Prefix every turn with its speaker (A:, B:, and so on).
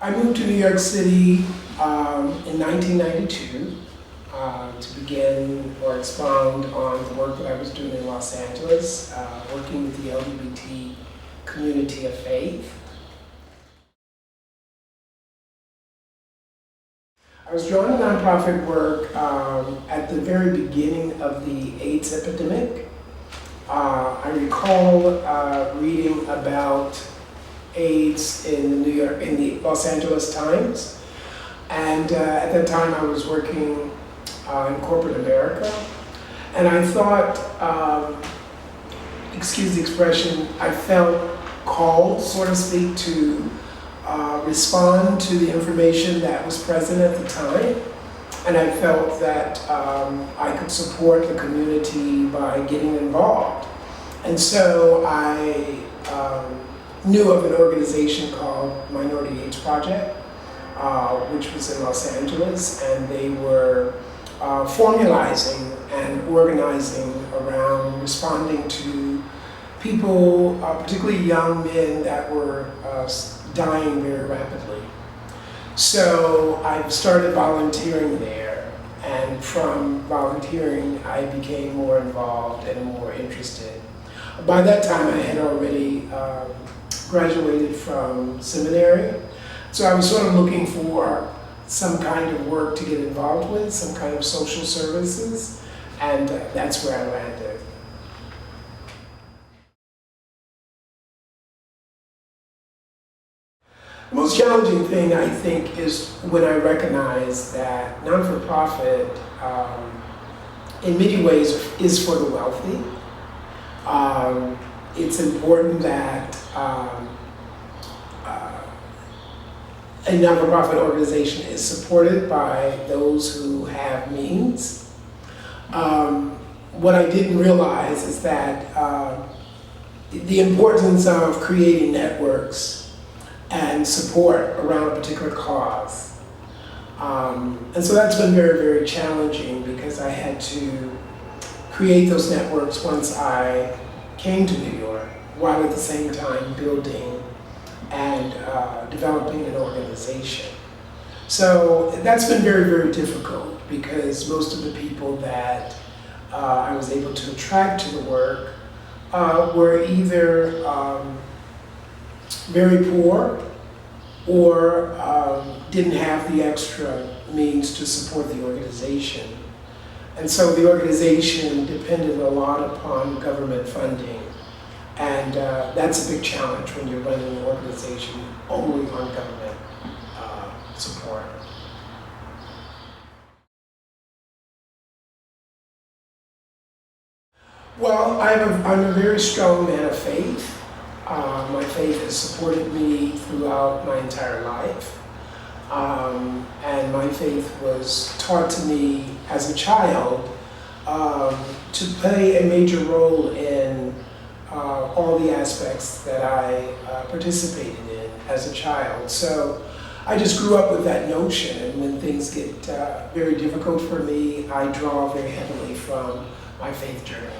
A: I moved to New York City in 1992 to begin or expound on the work that I was doing in Los Angeles, working with the LGBT community of faith. I was drawn to nonprofit work at the very beginning of the AIDS epidemic. I recall reading about AIDS in the Los Angeles Times, and at that time I was working in corporate America, and I thought, excuse the expression, I felt called, so to speak, to respond to the information that was present at the time, and I felt that I could support the community by getting involved. And so I knew of an organization called Minority AIDS Project, which was in Los Angeles, and they were formalizing and organizing around responding to people, particularly young men that were dying very rapidly. So I started volunteering there, and from volunteering I became more involved and more interested. By that time I had already graduated from seminary, so I was sort of looking for some kind of work to get involved with, some kind of social services, and that's where I landed. The most challenging thing, I think, is when I recognize that non-for-profit, in many ways, is for the wealthy. It's important that a non-for-profit organization is supported by those who have means. What I didn't realize is that the importance of creating networks and support around a particular cause. And so that's been very, very challenging because I had to create those networks once I came to New York, while at the same time building and developing an organization. So that's been very, very difficult because most of the people that I was able to attract to the work were either very poor or didn't have the extra means to support the organization. And so the organization depended a lot upon government funding. And that's a big challenge when you're running an organization only on government support. Well, I'm a very strong man of faith. My faith has supported me throughout my entire life. And my faith was taught to me as a child to play a major role in all the aspects that I participated in as a child. So I just grew up with that notion, and when things get very difficult for me, I draw very heavily from my faith journey.